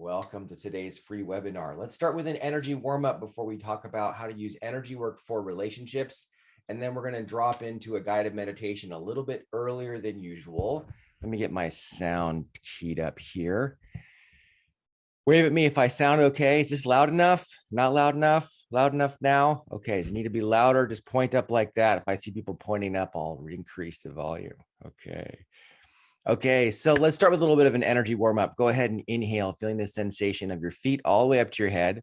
Welcome to today's free webinar. Let's start with an energy warm-up before we talk about how to use energy work for relationships. And then we're going to drop into a guided meditation a little bit earlier than usual. Let me get my sound keyed up here. Wave at me if I sound okay. Is this loud enough? Not loud enough? Loud enough now? Okay, does it need to be louder? Just point up like that. If I see people pointing up, I'll increase the volume. Okay, so let's start with a little bit of an energy warm up. Go ahead and inhale, feeling the sensation of your feet all the way up to your head.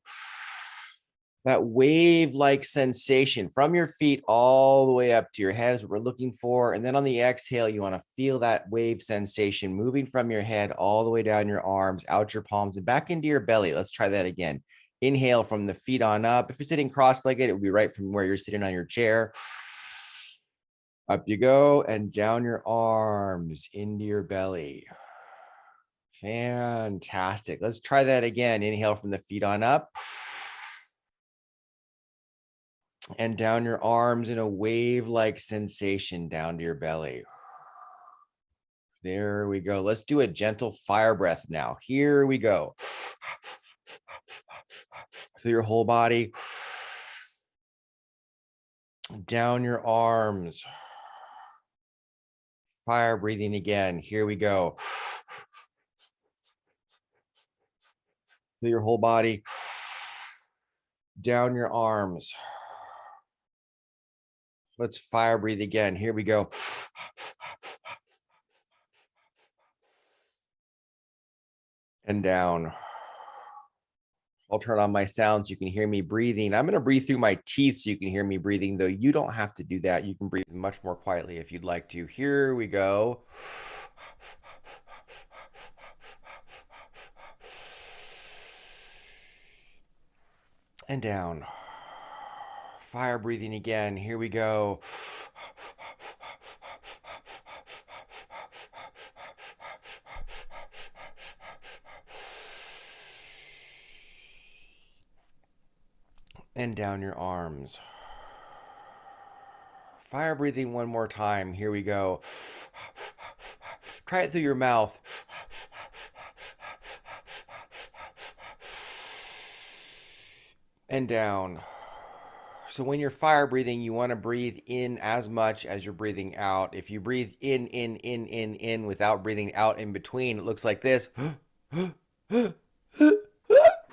That wave-like sensation from your feet all the way up to your head is what we're looking for. And then on the exhale, you want to feel that wave sensation moving from your head all the way down your arms, out your palms, and back into your belly. Let's try that again. Inhale from the feet on up. If you're sitting cross-legged, it would be right from where you're sitting on your chair. Up you go, and down your arms into your belly. Fantastic. Let's try that again. Inhale from the feet on up. And down your arms in a wave-like sensation down to your belly. There we go. Let's do a gentle fire breath now. Here we go. Feel your whole body. Down your arms. Fire breathing again. Here we go. Feel your whole body. Down your arms. Let's fire breathe again. Here we go. And down. I'll turn on my sound so you can hear me breathing. I'm going to breathe through my teeth so you can hear me breathing, though you don't have to do that. You can breathe much more quietly if you'd like to. Here we go. And down. Fire breathing again. Here we go. And down your arms. Fire breathing one more time. Here we go. Try it through your mouth. And down. So when you're fire breathing, you want to breathe in as much as you're breathing out. If you breathe in without breathing out in between, it looks like this.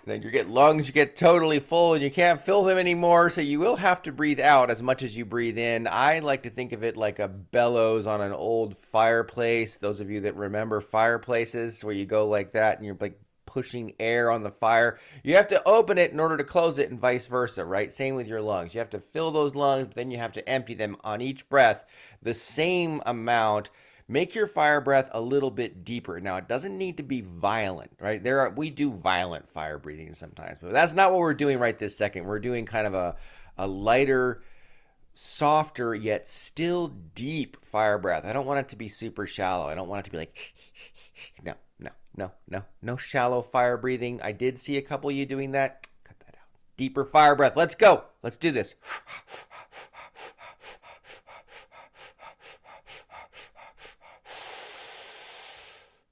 Then you get lungs, you get totally full and you can't fill them anymore. So you will have to breathe out as much as you breathe in. I like to think of it like a bellows on an old fireplace. Those of you that remember fireplaces where you go like that and you're like pushing air on the fire. You have to open it in order to close it and vice versa, right? Same with your lungs. You have to fill those lungs, but then you have to empty them on each breath the same amount. Make your fire breath a little bit deeper. Now, it doesn't need to be violent, right? We do violent fire breathing sometimes, but that's not what we're doing right this second. We're doing kind of a lighter, softer, yet still deep fire breath. I don't want it to be super shallow. I don't want it to be like, no shallow fire breathing. I did see a couple of you doing that. Cut that out. Deeper fire breath. Let's go. Let's do this.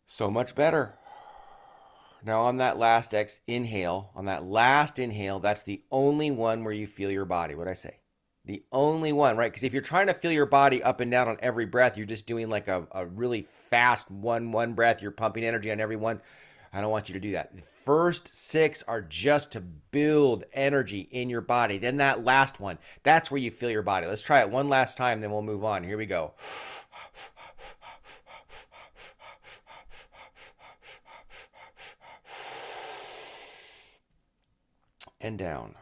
So much better. Now on that last inhale, that's the only one where you feel your body. What'd I say? The only one, right? Because if you're trying to feel your body up and down on every breath, you're just doing like a really fast one breath. You're pumping energy on every one. I don't want you to do that. The first 6 are just to build energy in your body. Then that last one, that's where you feel your body. Let's try it one last time, then we'll move on. Here we go. And down.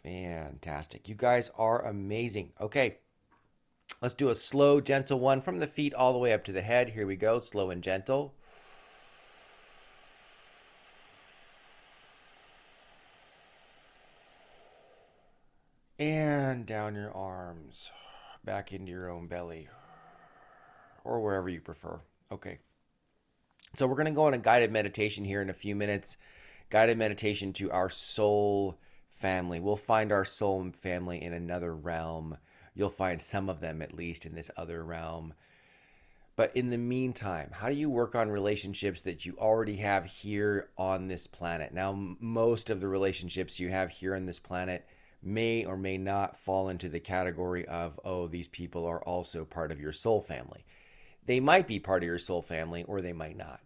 Fantastic. You guys are amazing. Okay. Let's do a slow, gentle one from the feet all the way up to the head. Here we go. Slow and gentle. And down your arms. Back into your own belly. Or wherever you prefer. Okay. So we're going to go on a guided meditation here in a few minutes. Guided meditation to our soul family. We'll find our soul family in another realm. You'll find some of them, at least, in this other realm. But in the meantime, how do you work on relationships that you already have here on this planet? Now, most of the relationships you have here on this planet may or may not fall into the category of, oh, these people are also part of your soul family. They might be part of your soul family or they might not.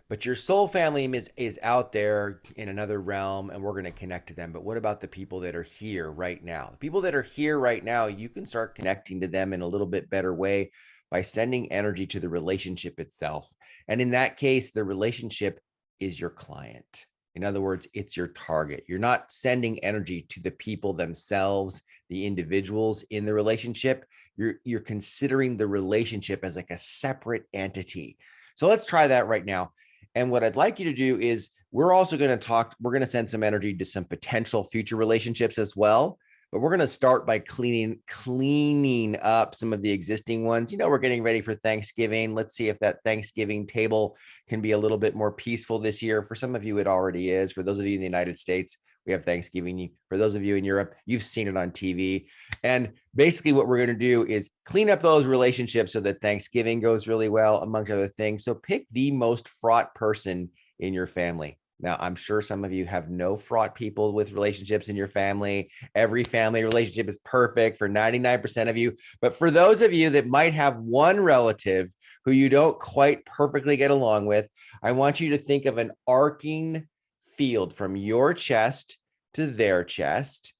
But your soul family is out there in another realm and we're going to connect to them. But what about the people that are here right now? The people that are here right now, you can start connecting to them in a little bit better way by sending energy to the relationship itself. And in that case, the relationship is your client. In other words, it's your target. You're not sending energy to the people themselves, the individuals in the relationship. You're considering the relationship as like a separate entity. So let's try that right now. And what I'd like you to do is we're also going to we're going to send some energy to some potential future relationships as well. But we're going to start by cleaning up some of the existing ones. You know, we're getting ready for Thanksgiving. Let's see if that Thanksgiving table can be a little bit more peaceful this year. For some of you, it already is. For those of you in the United States, we have Thanksgiving. For those of you in Europe, you've seen it on TV. And basically what we're going to do is clean up those relationships so that Thanksgiving goes really well, amongst other things. So pick the most fraught person in your family. Now, I'm sure some of you have no fraught people with relationships in your family. Every family relationship is perfect for 99% of you. But for those of you that might have one relative who you don't quite perfectly get along with, I want you to think of an arcing field from your chest to their chest.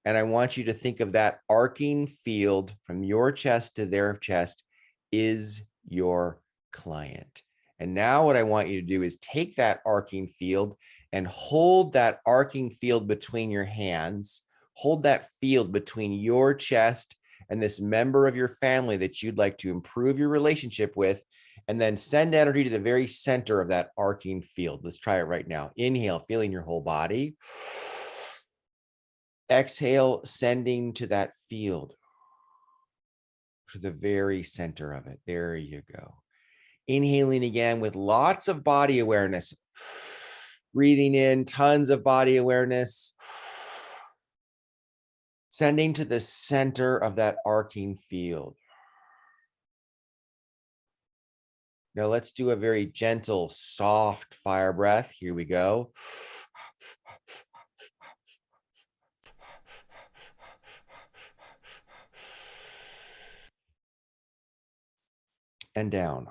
And I want you to think of that arcing field from your chest to their chest is your client. And now what I want you to do is take that arcing field and hold that arcing field between your hands. Hold that field between your chest and this member of your family that you'd like to improve your relationship with, and then send energy to the very center of that arcing field. Let's try it right now. Inhale, feeling your whole body. Exhale, sending to that field, to the very center of it. There you go. Inhaling again with lots of body awareness. Breathing in tons of body awareness. Sending to the center of that arcing field. Now let's do a very gentle, soft fire breath. Here we go. And down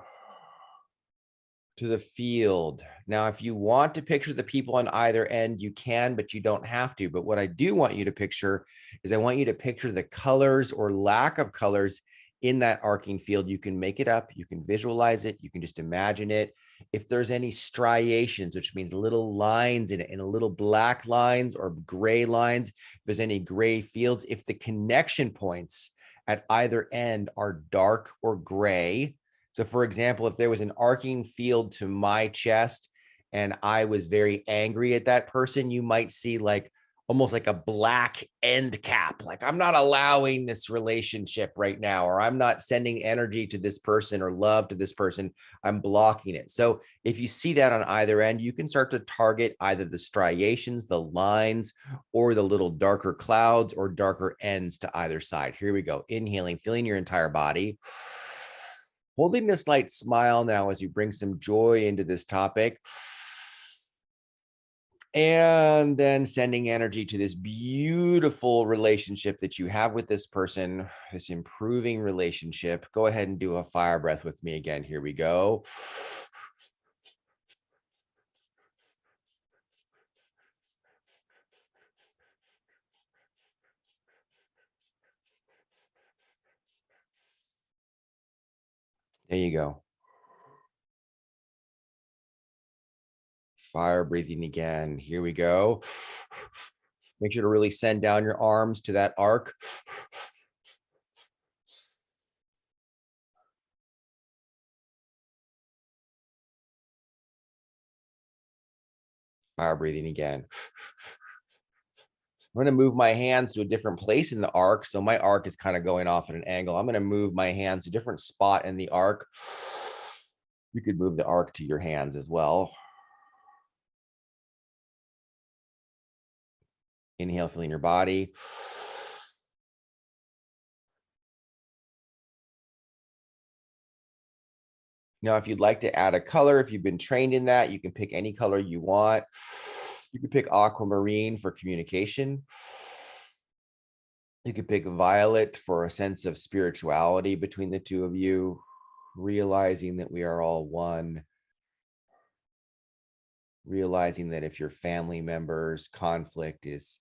to the field. Now, if you want to picture the people on either end, you can, but you don't have to. But what I do want you to picture is I want you to picture the colors or lack of colors in that arcing field. You can make it up, you can visualize it, you can just imagine it. If there's any striations, which means little lines in it, and little black lines or gray lines, if there's any gray fields, if the connection points at either end are dark or gray. So for example, if there was an arcing field to my chest and I was very angry at that person, you might see like almost like a black end cap. Like, I'm not allowing this relationship right now, or I'm not sending energy to this person or love to this person. I'm blocking it. So if you see that on either end, you can start to target either the striations, the lines, or the little darker clouds or darker ends to either side. Here we go. Inhaling, feeling your entire body. Holding this light smile now as you bring some joy into this topic. And then sending energy to this beautiful relationship that you have with this person, this improving relationship. Go ahead and do a fire breath with me again. Here we go. There you go. Fire breathing again. Here we go. Make sure to really send down your arms to that arc. Fire breathing again. I'm going to move my hands to a different place in the arc. So my arc is kind of going off at an angle. I'm going to move my hands to a different spot in the arc. You could move the arc to your hands as well. Inhale, feeling your body. Now, if you'd like to add a color, if you've been trained in that, you can pick any color you want. You can pick aquamarine for communication. You could pick violet for a sense of spirituality between the two of you, realizing that we are all one, realizing that if your family members, conflict is,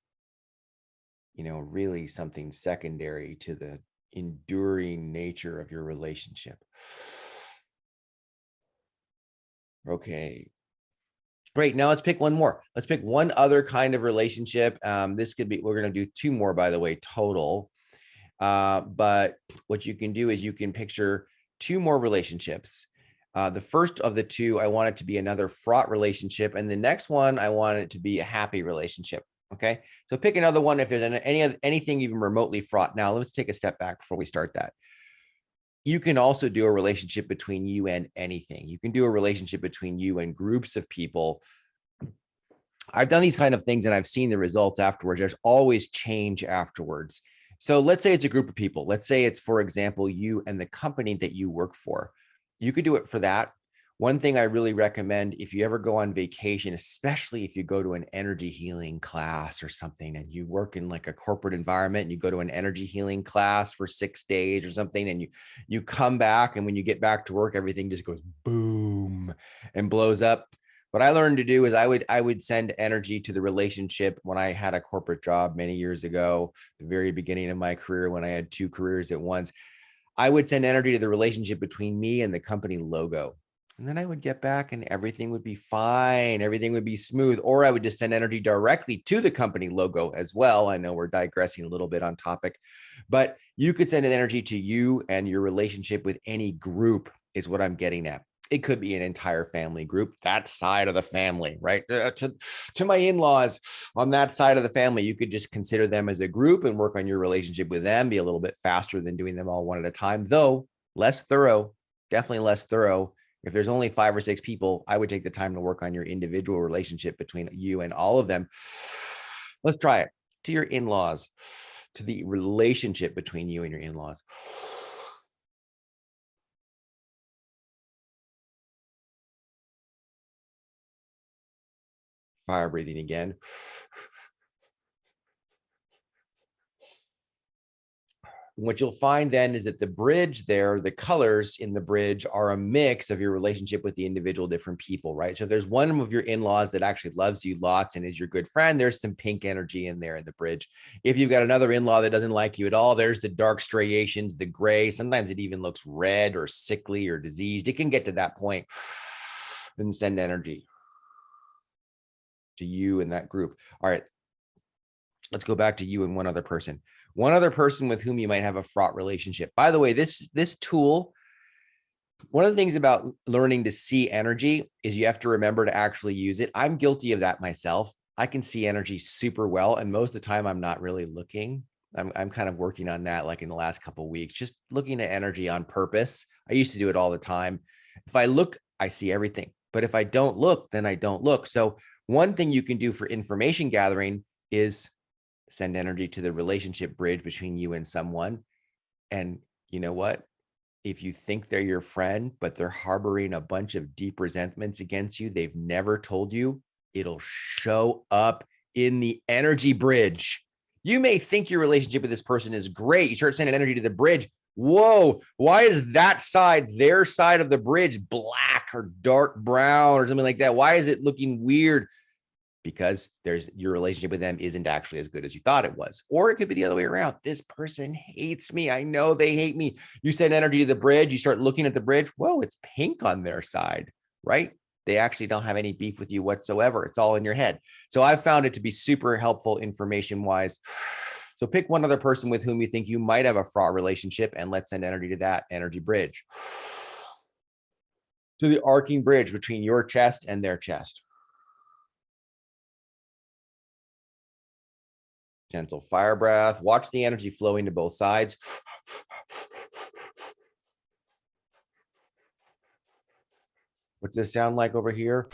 really something secondary to the enduring nature of your relationship. Okay. Great. Now let's pick one more. Let's pick one other kind of relationship. This could be, we're going to do two more, by the way, total. But what you can do is you can picture two more relationships. The first of the two, I want it to be another fraught relationship. And the next one, I want it to be a happy relationship. Okay. So pick another one if there's anything even remotely fraught. Now let's take a step back before we start that. You can also do a relationship between you and anything. You can do a relationship between you and groups of people. I've done these kind of things and I've seen the results afterwards. There's always change afterwards. So let's say it's a group of people. Let's say it's, for example, you and the company that you work for. You could do it for that. One thing I really recommend, if you ever go on vacation, especially if you go to an energy healing class or something, and you work in like a corporate environment and you go to an energy healing class for 6 days or something, and you come back, and when you get back to work, everything just goes boom and blows up. What I learned to do is I would send energy to the relationship when I had a corporate job many years ago, the very beginning of my career, when I had 2 careers at once. I would send energy to the relationship between me and the company logo. And then I would get back and everything would be fine. Everything would be smooth. Or I would just send energy directly to the company logo as well. I know we're digressing a little bit on topic, but you could send an energy to you and your relationship with any group is what I'm getting at. It could be an entire family group, that side of the family, right? To my in-laws on that side of the family, you could just consider them as a group and work on your relationship with them, be a little bit faster than doing them all one at a time, though less thorough, definitely less thorough. If there's only 5 or 6 people, I would take the time to work on your individual relationship between you and all of them. Let's try it. To your in-laws, to the relationship between you and your in-laws. Fire breathing again. What you'll find then is that the bridge there, the colors in the bridge are a mix of your relationship with the individual different people, right? So if there's one of your in-laws that actually loves you lots and is your good friend, there's some pink energy in there in the bridge. If you've got another in-law that doesn't like you at all, there's the dark striations, the gray. Sometimes it even looks red or sickly or diseased. It can get to that point and send energy to you and that group. All right, let's go back to you and one other person with whom you might have a fraught relationship. By the way, this tool, one of the things about learning to see energy is you have to remember to actually use it. I'm guilty of that myself. I can see energy super well, and most of the time I'm not really looking. I'm kind of working on that, like in the last couple of weeks, just looking at energy on purpose. I used to do it all the time. If I look, I see everything. But if I don't look, then I don't look. So one thing you can do for information gathering is send energy to the relationship bridge between you and someone. And you know what? If you think they're your friend, but they're harboring a bunch of deep resentments against you, they've never told you, it'll show up in the energy bridge. You may think your relationship with this person is great. You start sending energy to the bridge. Whoa, why is that side, their side of the bridge, black or dark brown or something like that? Why is it looking weird? Because your relationship with them isn't actually as good as you thought it was. Or it could be the other way around. This person hates me. I know they hate me. You send energy to the bridge. You start looking at the bridge. Whoa, it's pink on their side, right? They actually don't have any beef with you whatsoever. It's all in your head. So I've found it to be super helpful information wise. So pick one other person with whom you think you might have a fraught relationship, and let's send energy to that energy bridge, to the arcing bridge between your chest and their chest. Gentle fire breath. Watch the energy flowing to both sides. What's this sound like over here?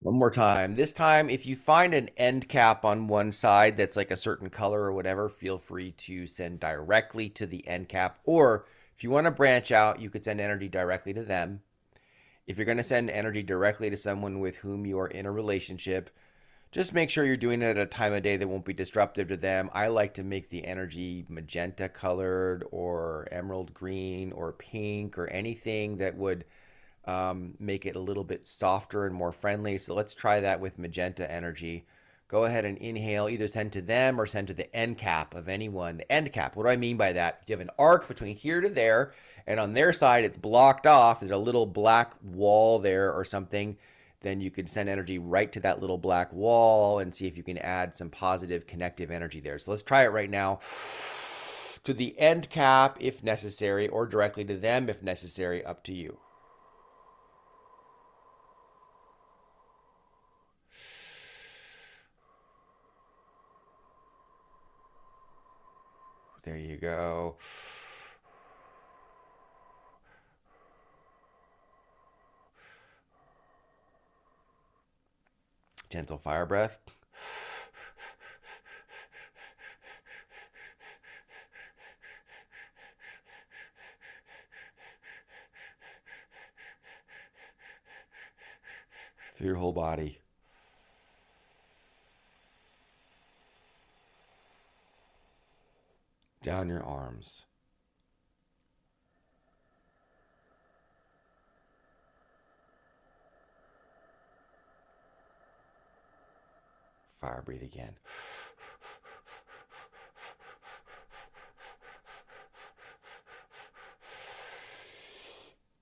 One more time. This time, if you find an end cap on one side that's like a certain color or whatever, feel free to send directly to the end cap. Or if you want to branch out, you could send energy directly to them. If you're going to send energy directly to someone with whom you are in a relationship, just make sure you're doing it at a time of day that won't be disruptive to them. I like to make the energy magenta colored or emerald green or pink or anything that would make it a little bit softer and more friendly. So let's try that with magenta energy. Go ahead and inhale, either send to them or send to the end cap of anyone. The end cap, what do I mean by that? You have an arc between here to there, and on their side it's blocked off. There's a little black wall there or something. Then you could send energy right to that little black wall and see if you can add some positive connective energy there. So let's try it right now. To the end cap if necessary, or directly to them if necessary, up to you. There you go. Gentle fire breath. Feel your whole body. Down your arms. Fire breathe again.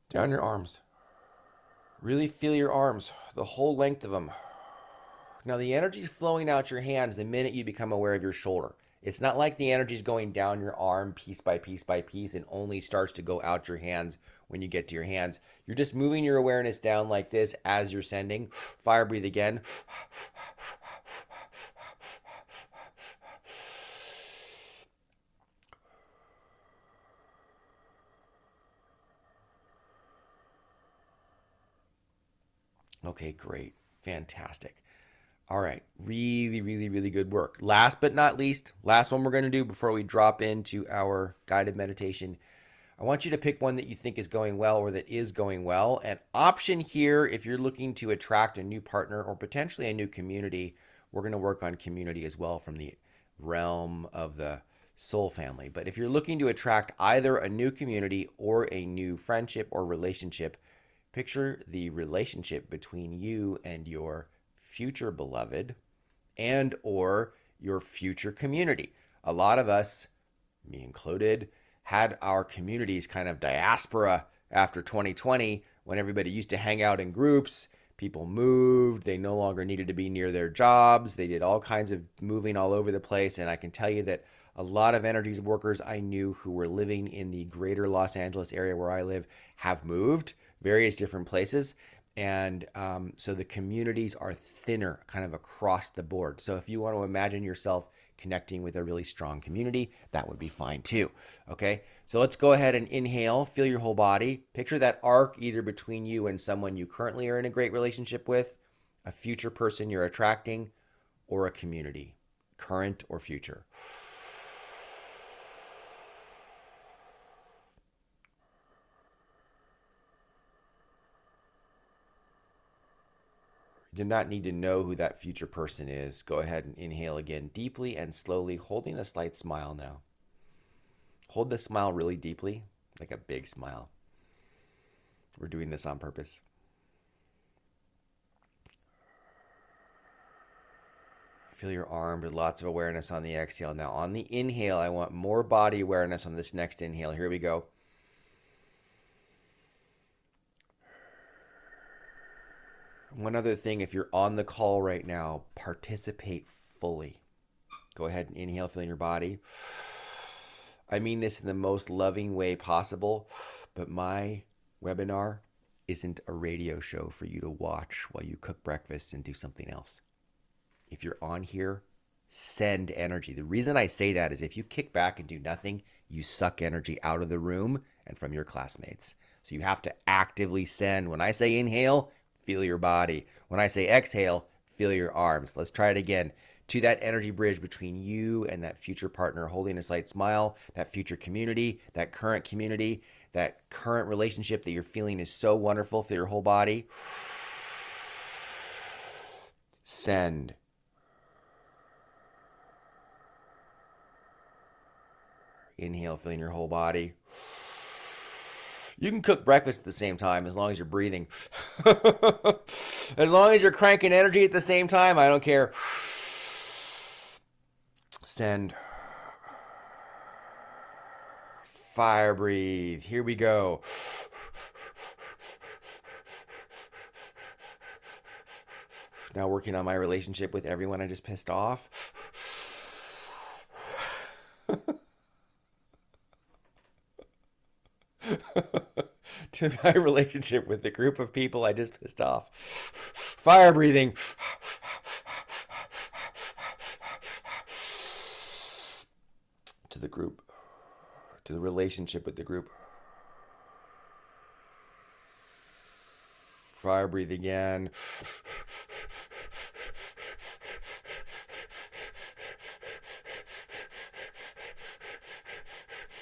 Down your arms. Really feel your arms, the whole length of them. Now the energy is flowing out your hands the minute you become aware of your shoulder. It's not like the energy is going down your arm piece by piece by piece and only starts to go out your hands when you get to your hands. You're just moving your awareness down like this as you're sending. Fire breathe again. Okay, great. Fantastic. All right. Really, really, really good work. Last but not least, last one we're going to do before we drop into our guided meditation. I want you to pick one that you think is going well or that is going well. An option here, if you're looking to attract a new partner or potentially a new community, we're going to work on community as well from the realm of the soul family. But if you're looking to attract either a new community or a new friendship or relationship, picture the relationship between you and your future beloved and or your future community. A lot of us, me included, had our communities kind of diaspora after 2020 when everybody used to hang out in groups. People moved, they no longer needed to be near their jobs. They did all kinds of moving all over the place. And I can tell you that a lot of energies workers I knew who were living in the greater Los Angeles area where I live have moved various different places. And so the communities are thinner kind of across the board. So if you want to imagine yourself connecting with a really strong community, that would be fine too. Okay, so let's go ahead and inhale, feel your whole body. Picture that arc either between you and someone you currently are in a great relationship with, a future person you're attracting, or a community, current or future. You do not need to know who that future person is. Go ahead and inhale again deeply and slowly, holding a slight smile now. Hold the smile really deeply, like a big smile. We're doing this on purpose. Feel your arm with lots of awareness on the exhale. Now on the inhale, I want more body awareness on this next inhale. Here we go. One other thing, if you're on the call right now, participate fully. Go ahead and inhale, feeling your body. I mean this in the most loving way possible, but my webinar isn't a radio show for you to watch while you cook breakfast and do something else. If you're on here, send energy. The reason I say that is if you kick back and do nothing, you suck energy out of the room and from your classmates. So you have to actively send. When I say inhale, feel your body. When I say exhale, feel your arms. Let's try it again. To that energy bridge between you and that future partner, holding a slight smile, that future community, that current relationship that you're feeling is so wonderful for your whole body. Send. Inhale, feeling your whole body. You can cook breakfast at the same time as long as you're breathing. As long as you're cranking energy at the same time, I don't care. Send. Fire breathe. Here we go. Now working on my relationship with everyone I just pissed off. To my relationship with the group of people I just pissed off. Fire breathing. To the group. To the relationship with the group. Fire breathe again.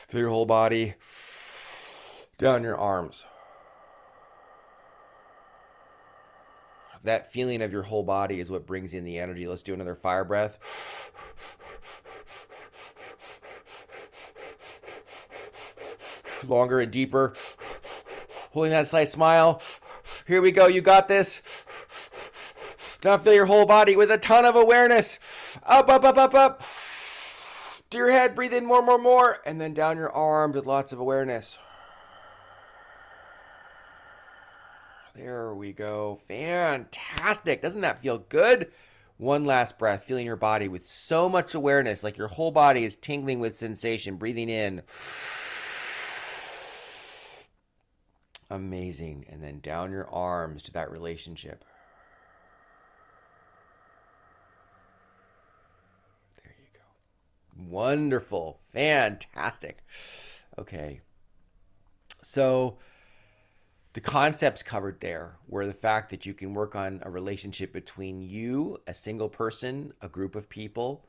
Through your whole body. Down your arms. That feeling of your whole body is what brings in the energy. Let's do another fire breath. Longer and deeper. Holding that slight smile. Here we go. You got this. Now feel your whole body with a ton of awareness. Up, up, up, up, up. To your head. Breathe in more, more, more. And then down your arms with lots of awareness. There we go. Fantastic. Doesn't that feel good? One last breath, feeling your body with so much awareness, like your whole body is tingling with sensation. Breathing in. Amazing. And then down your arms to that relationship. There you go. Wonderful. Fantastic. Okay. So the concepts covered there were the fact that you can work on a relationship between you, a single person, a group of people.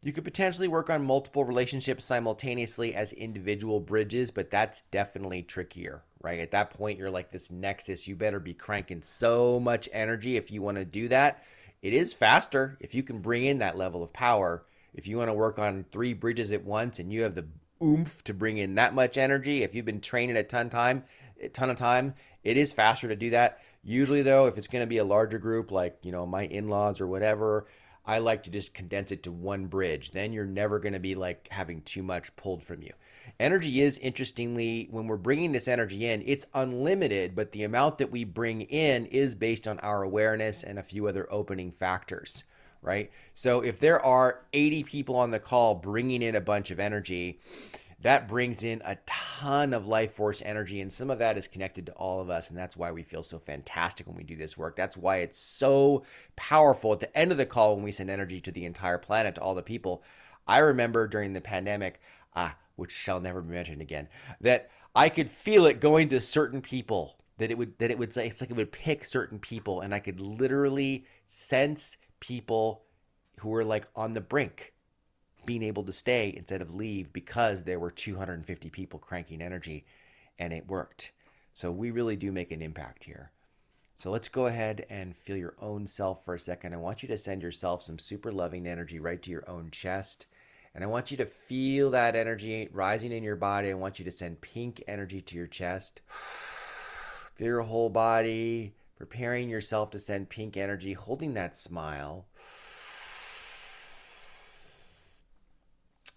You could potentially work on multiple relationships simultaneously as individual bridges, but that's definitely trickier, right? At that point, you're like this nexus. You better be cranking so much energy if you want to do that. It is faster if you can bring in that level of power. If you want to work on 3 bridges at once and you have the oomph to bring in that much energy, if you've been training a ton of time, it is faster to do that. Usually though, if it's going to be a larger group, like, my in-laws or whatever, I like to just condense it to one bridge. Then you're never going to be like having too much pulled from you. Energy is, interestingly, when we're bringing this energy in, it's unlimited, but the amount that we bring in is based on our awareness and a few other opening factors, right? So if there are 80 people on the call bringing in a bunch of energy, that brings in a ton of life force energy, and some of that is connected to all of us, and that's why we feel so fantastic when we do this work. That's why it's so powerful at the end of the call when we send energy to the entire planet, to all the people. I remember during the pandemic, which shall never be mentioned again, that I could feel it going to certain people, that it would say, it's like it would pick certain people, and I could literally sense people who were like on the brink being able to stay instead of leave because there were 250 people cranking energy, and it worked. So we really do make an impact here. So let's go ahead and feel your own self for a second. I want you to send yourself some super loving energy right to your own chest. And I want you to feel that energy rising in your body. I want you to send pink energy to your chest. Feel your whole body, preparing yourself to send pink energy, holding that smile.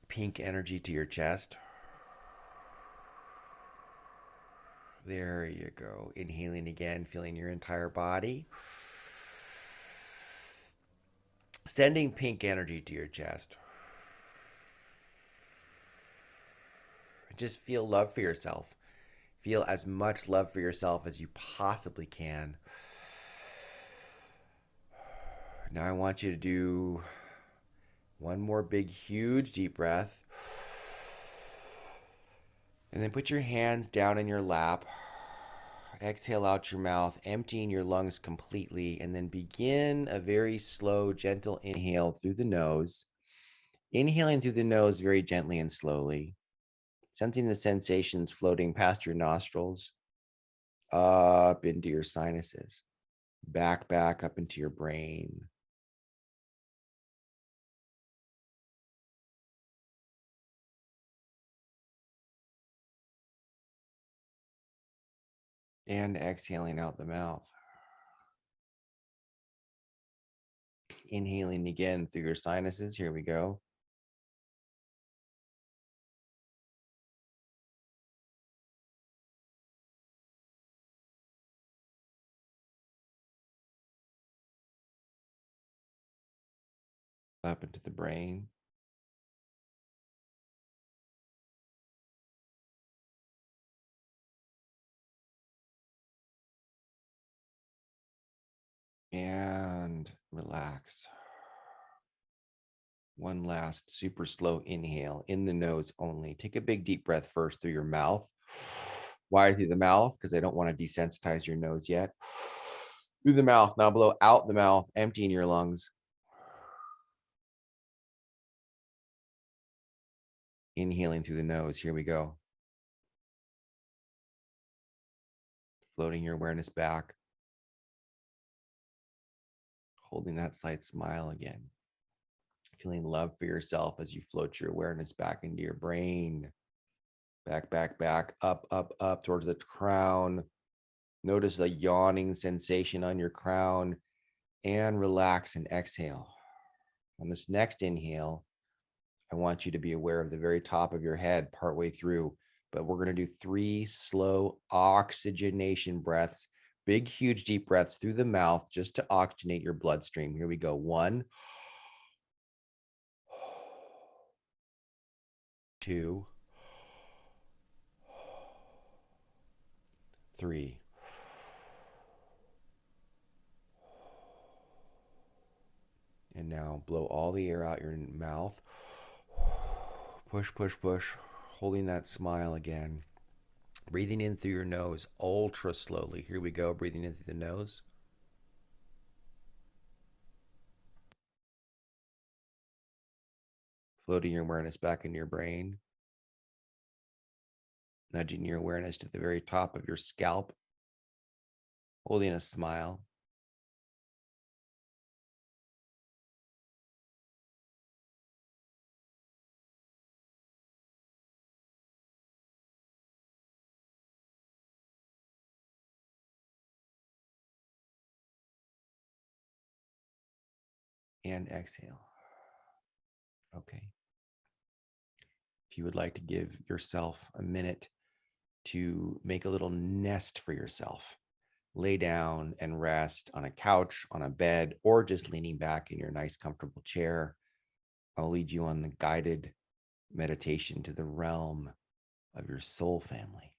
Pink energy to your chest. There you go. Inhaling again, feeling your entire body. Sending pink energy to your chest. Just feel love for yourself. Feel as much love for yourself as you possibly can. Now I want you to do one more big, huge deep breath. And then put your hands down in your lap Exhale out your mouth, emptying your lungs completely, and then begin a very slow, gentle inhale through the nose. Inhaling through the nose very gently and slowly, sensing the sensations floating past your nostrils, up into your sinuses, back up into your brain. And exhaling out the mouth. Inhaling again through your sinuses. Here we go. Up into the brain. And relax. One last super slow inhale in the nose only. Take a big deep breath first through your mouth. Wide through the mouth because I don't want to desensitize your nose yet. Through the mouth. Now blow out the mouth, emptying your lungs. Inhaling through the nose. Here we go. Floating your awareness back. Holding that slight smile again. Feeling love for yourself as you float your awareness back into your brain. Back, up towards the crown. Notice the yawning sensation on your crown and relax and exhale. On this next inhale, I want you to be aware of the very top of your head partway through, but we're going to do 3 slow oxygenation breaths, big, huge, deep breaths through the mouth just to oxygenate your bloodstream. Here we go. 1, 2, 3. And now blow all the air out your mouth. Push, holding that smile again. Breathing in through your nose, ultra slowly. Here we go, breathing in through the nose. Floating your awareness back into your brain. Nudging your awareness to the very top of your scalp. Holding a smile. And exhale. Okay. If you would like to give yourself a minute to make a little nest for yourself, lay down and rest on a couch, on a bed, or just leaning back in your nice, comfortable chair. I'll lead you on the guided meditation to the realm of your soul family.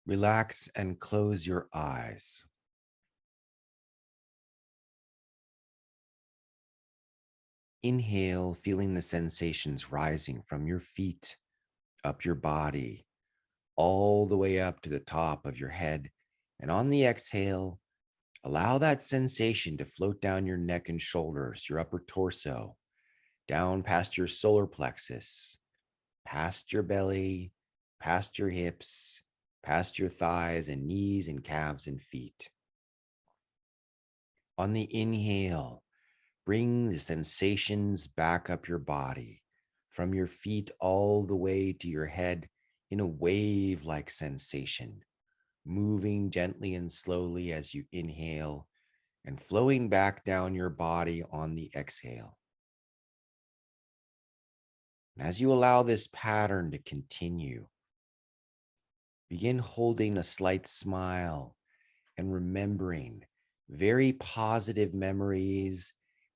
Relax and close your eyes. Inhale, feeling the sensations rising from your feet, up your body, all the way up to the top of your head. And on the exhale, allow that sensation to float down your neck and shoulders, your upper torso, down past your solar plexus, past your belly, past your hips, past your thighs and knees and calves and feet. On the inhale, bring the sensations back up your body, from your feet all the way to your head, in a wave-like sensation, moving gently and slowly as you inhale and flowing back down your body on the exhale. And as you allow this pattern to continue, begin holding a slight smile and remembering very positive memories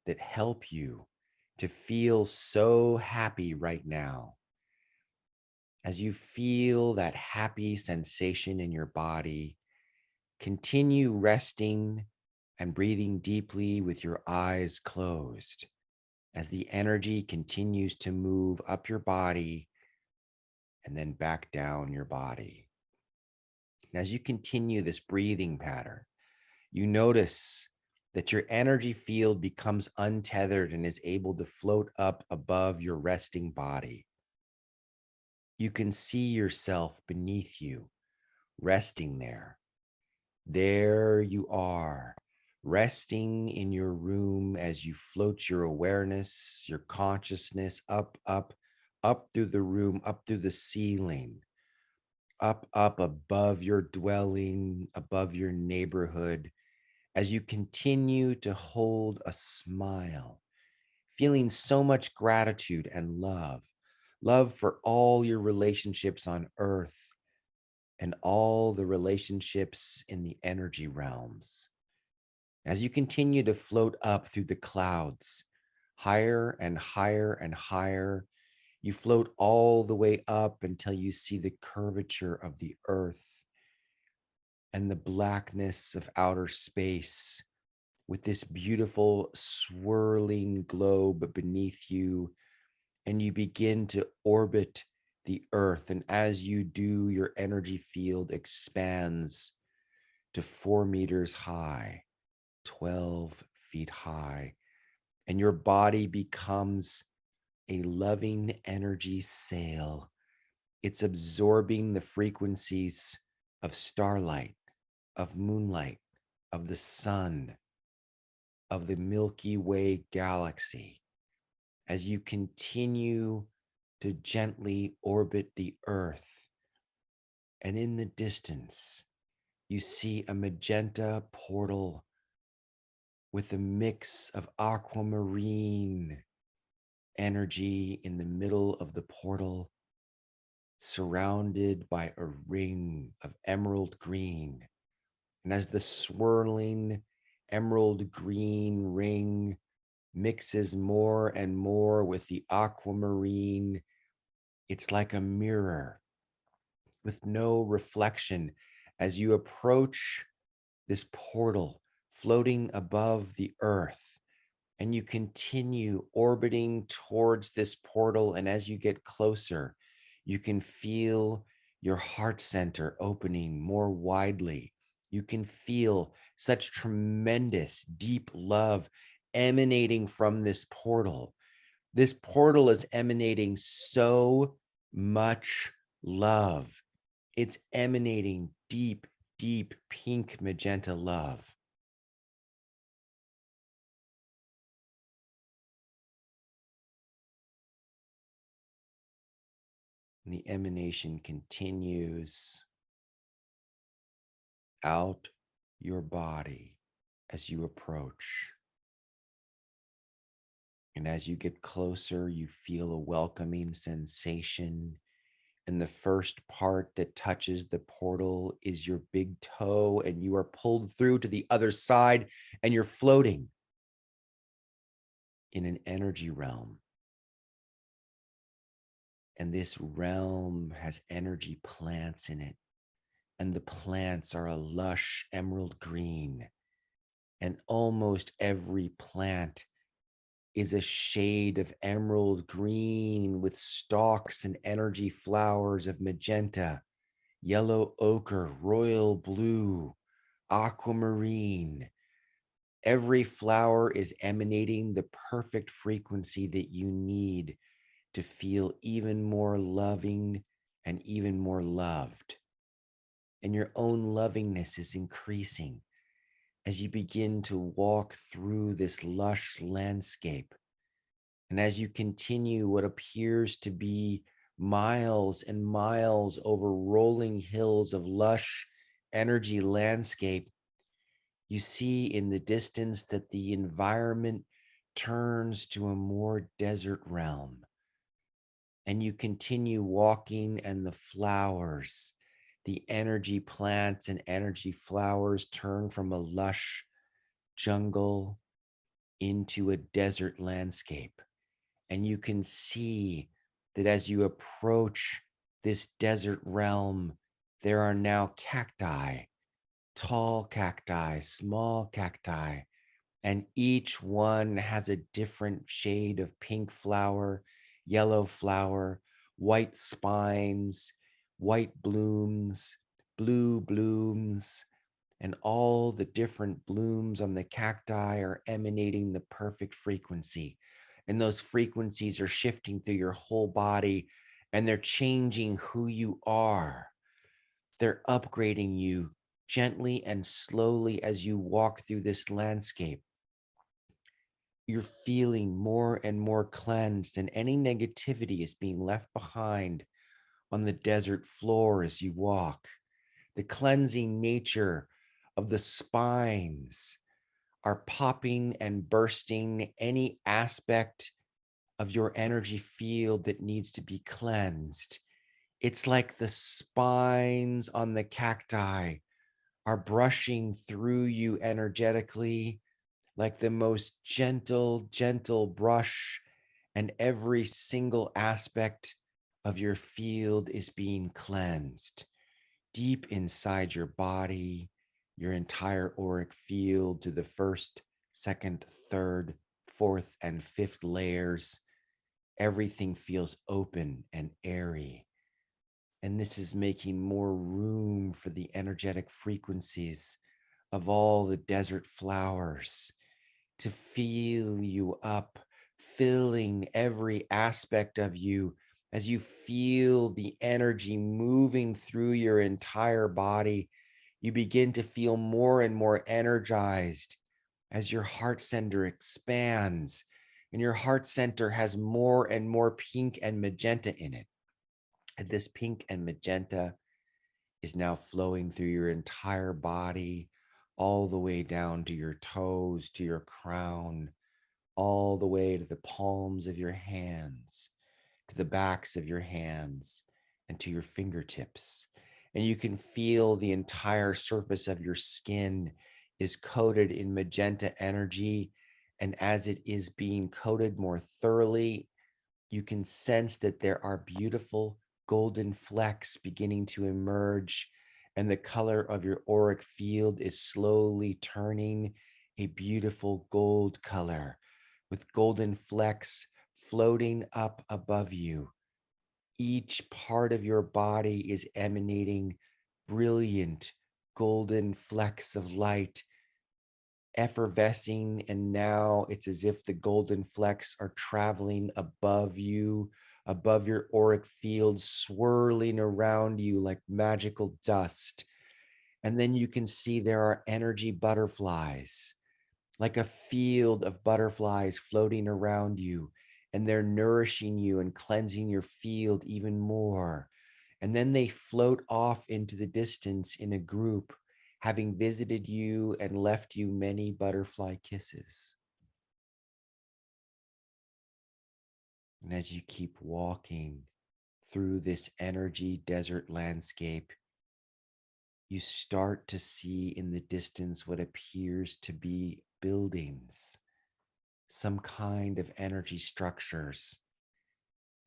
that help you to feel so happy right now. As you feel that happy sensation in your body, continue resting and breathing deeply with your eyes closed as the energy continues to move up your body and then back down your body. And as you continue this breathing pattern, you notice that your energy field becomes untethered and is able to float up above your resting body. You can see yourself beneath you, resting there. There you are, resting in your room as you float your awareness, your consciousness up, up, up through the room, up through the ceiling, up above your dwelling, above your neighborhood, as you continue to hold a smile, feeling so much gratitude and love for all your relationships on earth and all the relationships in the energy realms. As you continue to float up through the clouds, higher and higher and higher, you float all the way up until you see the curvature of the earth and the blackness of outer space with this beautiful swirling globe beneath you. And you begin to orbit the earth. And as you do, your energy field expands to 4 meters high, 12 feet high, and your body becomes a loving energy sail. It's absorbing the frequencies of starlight, of moonlight, of the sun, of the Milky Way galaxy. As you continue to gently orbit the earth, and in the distance, you see a magenta portal with a mix of aquamarine energy in the middle of the portal, surrounded by a ring of emerald green. And as the swirling emerald green ring mixes more and more with the aquamarine, it's like a mirror with no reflection as you approach this portal floating above the earth. And you continue orbiting towards this portal. And as you get closer, you can feel your heart center opening more widely. You can feel such tremendous, deep love emanating from this portal. This portal is emanating so much love. It's emanating deep, deep pink magenta love. And the emanation continues out your body as you approach. And as you get closer, you feel a welcoming sensation. And the first part that touches the portal is your big toe, and you are pulled through to the other side, and you're floating in an energy realm. And this realm has energy plants in it. And the plants are a lush emerald green. And almost every plant is a shade of emerald green with stalks and energy flowers of magenta, yellow ochre, royal blue, aquamarine. Every flower is emanating the perfect frequency that you need to feel even more loving and even more loved. And your own lovingness is increasing as you begin to walk through this lush landscape. And as you continue what appears to be miles and miles over rolling hills of lush energy landscape, you see in the distance that the environment turns to a more desert realm. And you continue walking, and the flowers, the energy plants and energy flowers, turn from a lush jungle into a desert landscape. And you can see that as you approach this desert realm, there are now cacti, tall cacti, small cacti, and each one has a different shade of pink flower, yellow flower, white spines, white blooms, blue blooms, and all the different blooms on the cacti are emanating the perfect frequency. And those frequencies are shifting through your whole body, and they're changing who you are. They're upgrading you gently and slowly as you walk through this landscape. You're feeling more and more cleansed, and any negativity is being left behind on the desert floor as you walk. The cleansing nature of the spines are popping and bursting any aspect of your energy field that needs to be cleansed. It's like the spines on the cacti are brushing through you energetically like the most gentle, gentle brush, and every single aspect of your field is being cleansed deep inside your body, your entire auric field to the first, second, third, fourth, and fifth layers. Everything feels open and airy. And this is making more room for the energetic frequencies of all the desert flowers to feel you up, filling every aspect of you as you feel the energy moving through your entire body. You begin to feel more and more energized as your heart center expands, and your heart center has more and more pink and magenta in it. And this pink and magenta is now flowing through your entire body, all the way down to your toes, to your crown, all the way to the palms of your hands, to the backs of your hands, and to your fingertips. And you can feel the entire surface of your skin is coated in magenta energy. And as it is being coated more thoroughly, you can sense that there are beautiful golden flecks beginning to emerge, and the color of your auric field is slowly turning a beautiful gold color with golden flecks floating up above you. Each part of your body is emanating brilliant golden flecks of light, effervescing, and now it's as if the golden flecks are traveling above you, above your auric field, swirling around you like magical dust. And then you can see there are energy butterflies, like a field of butterflies floating around you, and they're nourishing you and cleansing your field even more. And then they float off into the distance in a group, having visited you and left you many butterfly kisses. And as you keep walking through this energy desert landscape, you start to see in the distance what appears to be buildings, some kind of energy structures.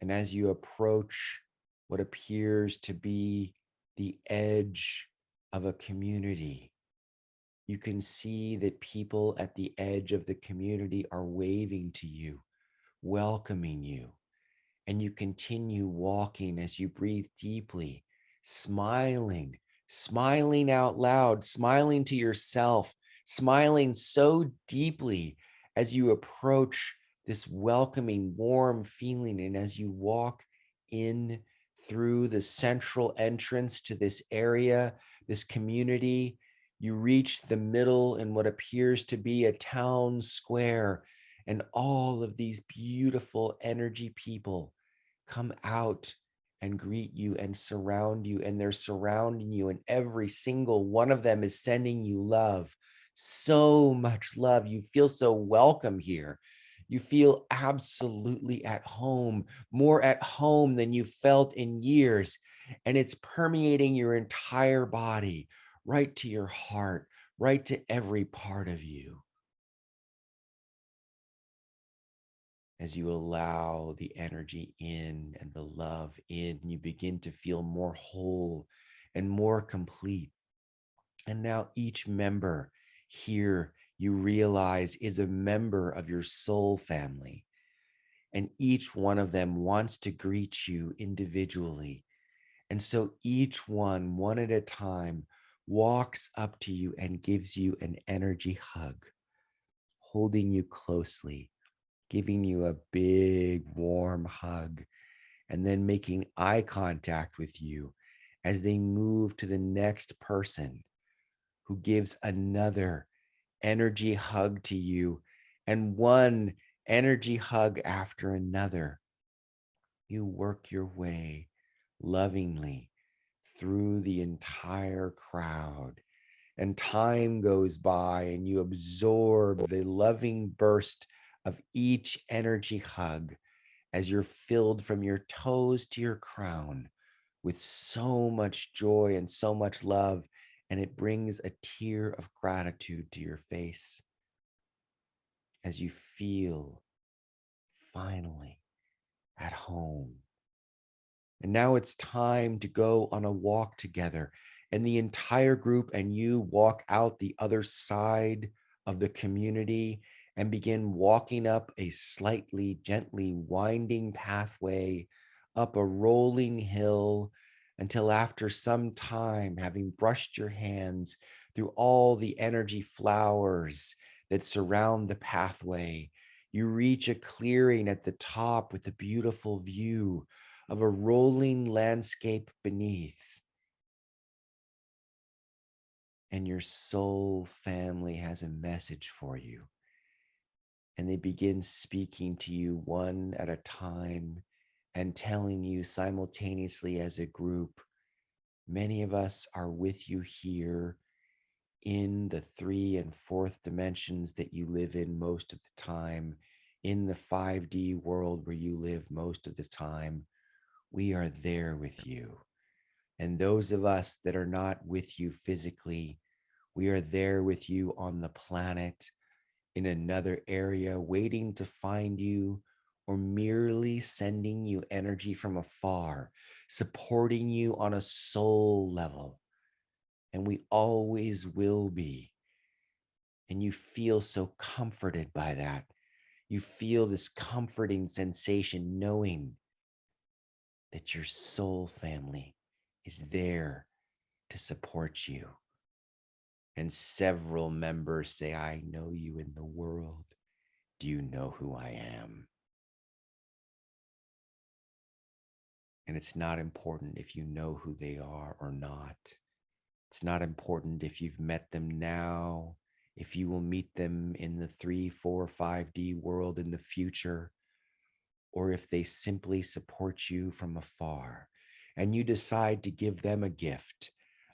And as you approach what appears to be the edge of a community, you can see that people at the edge of the community are waving to you, welcoming you. And you continue walking as you breathe deeply, smiling, smiling out loud, smiling to yourself, smiling so deeply as you approach this welcoming, warm feeling. And as you walk in through the central entrance to this area, this community, you reach the middle in what appears to be a town square, and all of these beautiful energy people come out and greet you and surround you, and they're surrounding you, and every single one of them is sending you love, so much love. You feel so welcome here. You feel absolutely at home, more at home than you felt in years, and it's permeating your entire body, right to your heart, right to every part of you. As you allow the energy in and the love in, you begin to feel more whole and more complete. And now each member here, you realize, is a member of your soul family. And each one of them wants to greet you individually. And so each one at a time, walks up to you and gives you an energy hug, holding you closely, giving you a big warm hug, and then making eye contact with you as they move to the next person who gives another energy hug to you, and one energy hug after another. You work your way lovingly through the entire crowd, and time goes by and you absorb the loving burst of each energy hug as you're filled from your toes to your crown with so much joy and so much love, and it brings a tear of gratitude to your face as you feel finally at home. And now it's time to go on a walk together, and the entire group and you walk out the other side of the community and begin walking up a slightly gently winding pathway up a rolling hill, until after some time, having brushed your hands through all the energy flowers that surround the pathway, you reach a clearing at the top with a beautiful view of a rolling landscape beneath. And your soul family has a message for you. And they begin speaking to you one at a time and telling you simultaneously as a group, many of us are with you here in the 3 and 4th dimensions that you live in most of the time, in the 5D world where you live most of the time. We are there with you. And those of us that are not with you physically, we are there with you on the planet, in another area, waiting to find you, or merely sending you energy from afar, supporting you on a soul level. And we always will be. And you feel so comforted by that. You feel this comforting sensation knowing that your soul family is there to support you. And several members say, I know you in the world. Do you know who I am? And it's not important if you know who they are or not. It's not important if you've met them now, if you will meet them in the 3, 4, 5D world in the future, or if they simply support you from afar and you decide to give them a gift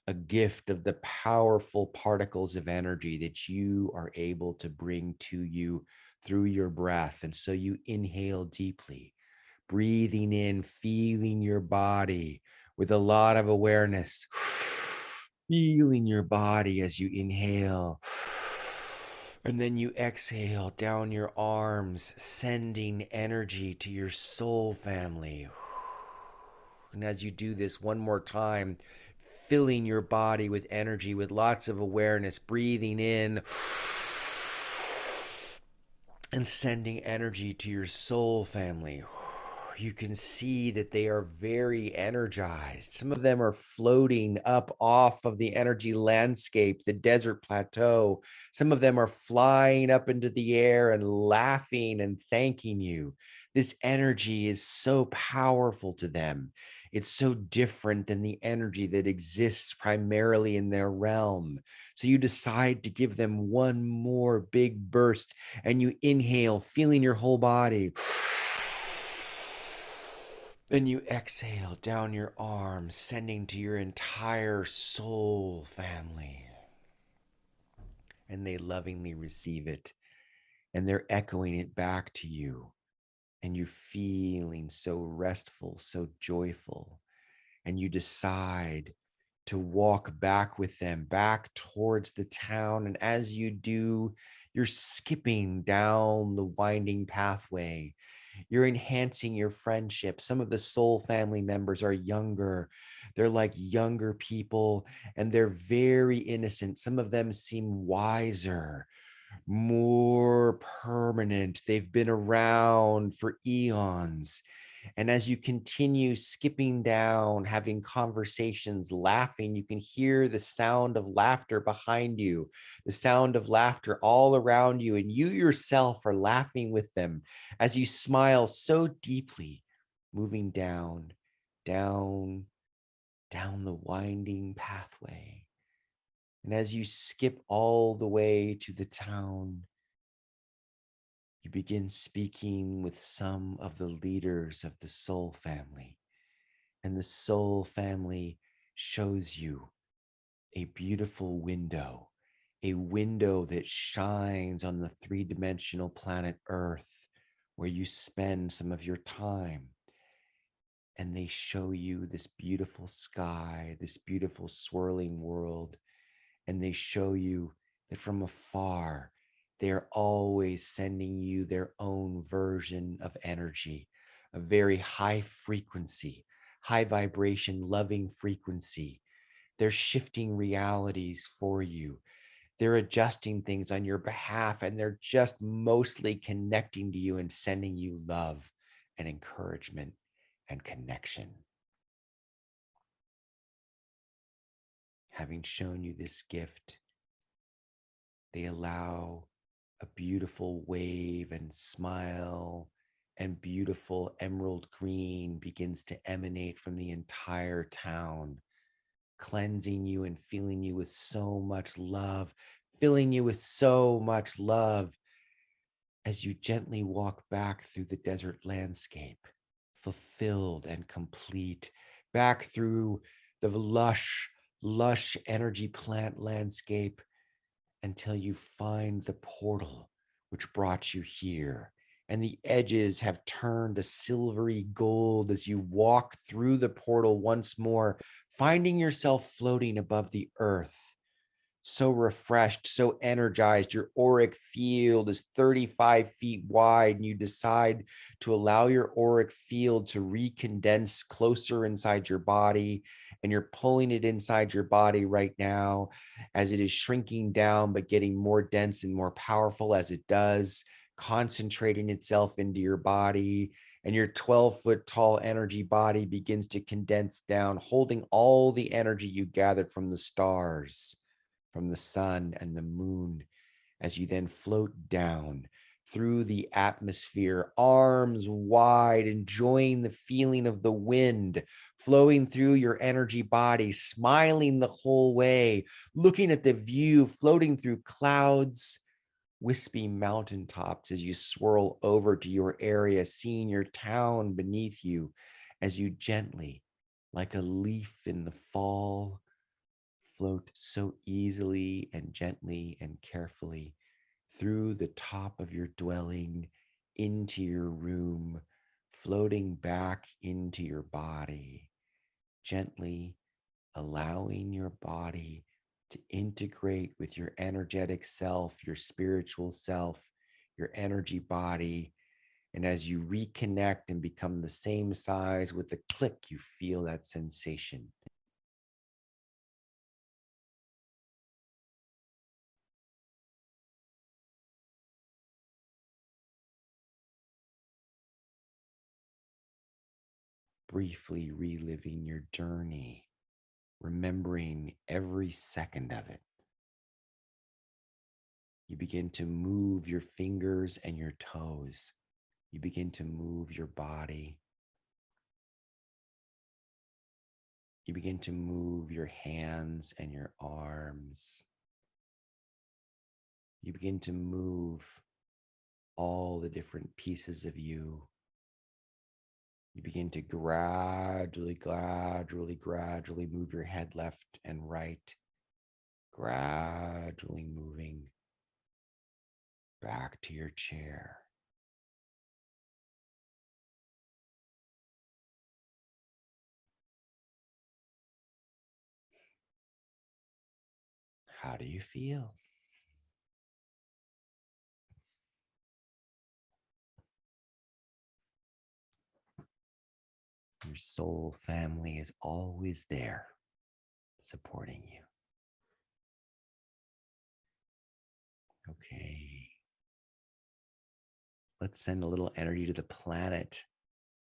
of the powerful particles of energy that you are able to bring to you through your breath. And so you inhale deeply, breathing in, feeling your body with a lot of awareness, feeling your body as you inhale. And then you exhale down your arms, sending energy to your soul family. And as you do this one more time, filling your body with energy, with lots of awareness, breathing in and sending energy to your soul family. You can see that they are very energized. Some of them are floating up off of the energy landscape, the desert plateau. Some of them are flying up into the air and laughing and thanking you. This energy is so powerful to them. It's so different than the energy that exists primarily in their realm. So you decide to give them one more big burst, and you inhale, feeling your whole body. Then you exhale down your arm, sending to your entire soul family. And they lovingly receive it. And they're echoing it back to you. And you're feeling so restful, so joyful. And you decide to walk back with them, back towards the town. And as you do, you're skipping down the winding pathway. You're enhancing your friendship. Some of the soul family members are younger. They're like younger people and they're very innocent. Some of them seem wiser, more permanent. They've been around for eons. And as you continue skipping down, having conversations, laughing, you can hear the sound of laughter behind you, the sound of laughter all around you. And you yourself are laughing with them as you smile so deeply, moving down, down, down the winding pathway. And as you skip all the way to the town, you begin speaking with some of the leaders of the soul family. And the soul family shows you a beautiful window, a window that shines on the three-dimensional planet Earth, where you spend some of your time. And they show you this beautiful sky, this beautiful swirling world. And they show you that from afar, they're always sending you their own version of energy, a very high frequency, high vibration, loving frequency. They're shifting realities for you. They're adjusting things on your behalf, and they're just mostly connecting to you and sending you love and encouragement and connection. Having shown you this gift, they allow a beautiful wave and smile, and beautiful emerald green begins to emanate from the entire town, cleansing you and filling you with so much love, filling you with so much love as you gently walk back through the desert landscape, fulfilled and complete, back through the lush, lush energy plant landscape until you find the portal which brought you here. And the edges have turned a silvery gold as you walk through the portal once more, finding yourself floating above the earth. So refreshed, so energized. Your auric field is 35 feet wide, and you decide to allow your auric field to recondense closer inside your body. And you're pulling it inside your body right now as it is shrinking down, but getting more dense and more powerful as it does, concentrating itself into your body. And your 12-foot tall energy body begins to condense down, holding all the energy you gathered from the stars, from the sun and the moon, as you then float down through the atmosphere, arms wide, enjoying the feeling of the wind flowing through your energy body, smiling the whole way, looking at the view, floating through clouds, wispy mountaintops as you swirl over to your area, seeing your town beneath you as you gently, like a leaf in the fall, float so easily and gently and carefully through the top of your dwelling into your room, floating back into your body, gently allowing your body to integrate with your energetic self, your spiritual self, your energy body. And as you reconnect and become the same size, with a click, you feel that sensation. Briefly reliving your journey, remembering every second of it. You begin to move your fingers and your toes. You begin to move your body. You begin to move your hands and your arms. You begin to move all the different pieces of you. You begin to gradually move your head left and right, gradually moving back to your chair. How do you feel? Your soul family is always there, supporting you. Okay. Let's send a little energy to the planet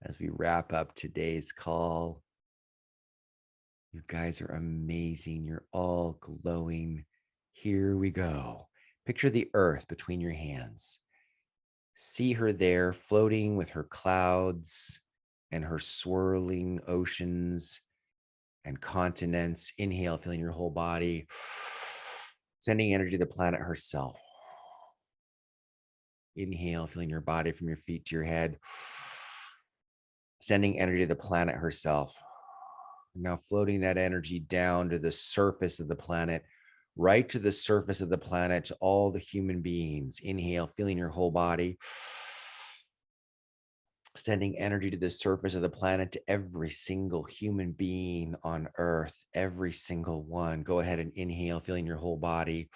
as we wrap up today's call. You guys are amazing. You're all glowing. Here we go. Picture the earth between your hands. See her there floating with her clouds and her swirling oceans and continents. Inhale, feeling your whole body, sending energy to the planet herself. Inhale, feeling your body from your feet to your head, sending energy to the planet herself. Now floating that energy down to the surface of the planet, right to the surface of the planet, to all the human beings. Inhale, feeling your whole body, sending energy to the surface of the planet, to every single human being on earth, every single one. Go ahead and inhale, feeling your whole body,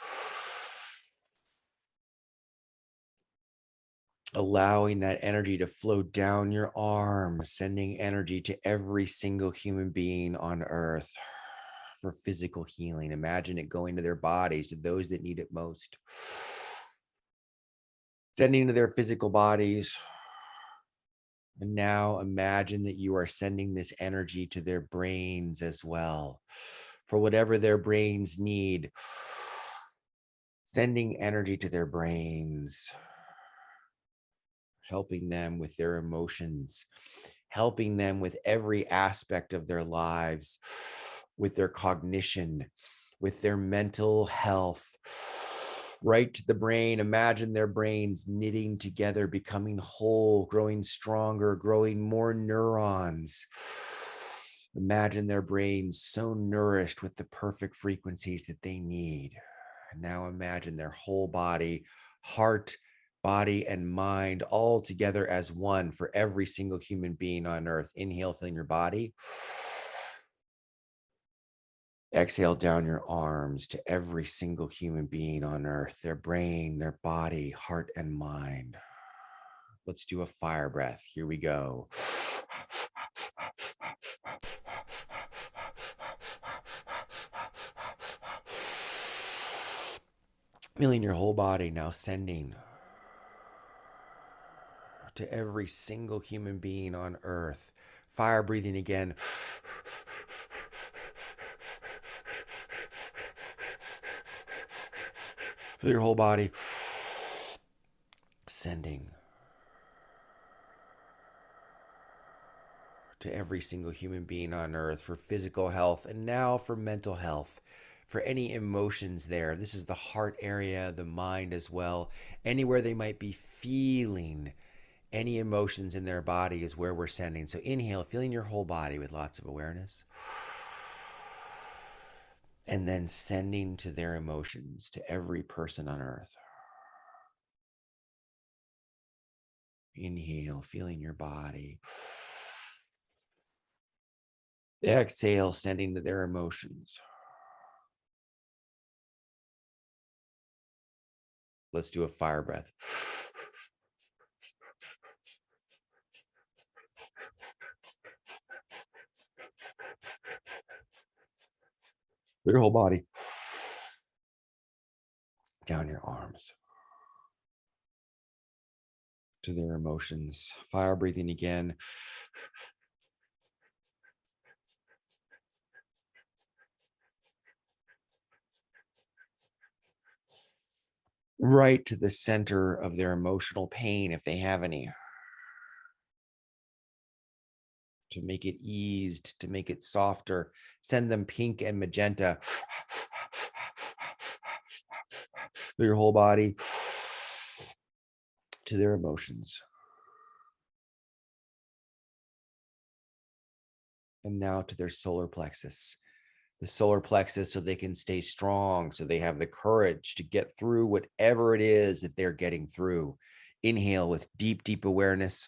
allowing that energy to flow down your arm, sending energy to every single human being on earth for physical healing. Imagine it going to their bodies, to those that need it most. Sending to their physical bodies. And now imagine that you are sending this energy to their brains as well, for whatever their brains need. Sending energy to their brains, helping them with their emotions, helping them with every aspect of their lives, with their cognition, with their mental health. Right to the brain. Imagine their brains knitting together, becoming whole, growing stronger, growing more neurons. Imagine their brains so nourished with the perfect frequencies that they need. And now imagine their whole body, heart, body, and mind all together as one for every single human being on earth. Inhale, feeling your body. Exhale down your arms to every single human being on earth, their brain, their body, heart, and mind. Let's do a fire breath. Here we go. Feeling your whole body now, sending to every single human being on earth. Fire breathing again. Feel your whole body sending to every single human being on earth for physical health, and now for mental health, for any emotions there. This is the heart area, the mind as well. Anywhere they might be feeling any emotions in their body is where we're sending. So inhale, feeling your whole body with lots of awareness. And then sending to their emotions, to every person on earth. Inhale, feeling your body. Exhale, sending to their emotions. Let's do a fire breath. Your whole body. Down your arms. To their emotions. Fire breathing again. Right to the center of their emotional pain, if they have any. To make it eased, to make it softer. Send them pink and magenta. Their whole body. To their emotions. And now to their solar plexus. The solar plexus so they can stay strong, so they have the courage to get through whatever it is that they're getting through. Inhale with deep, deep awareness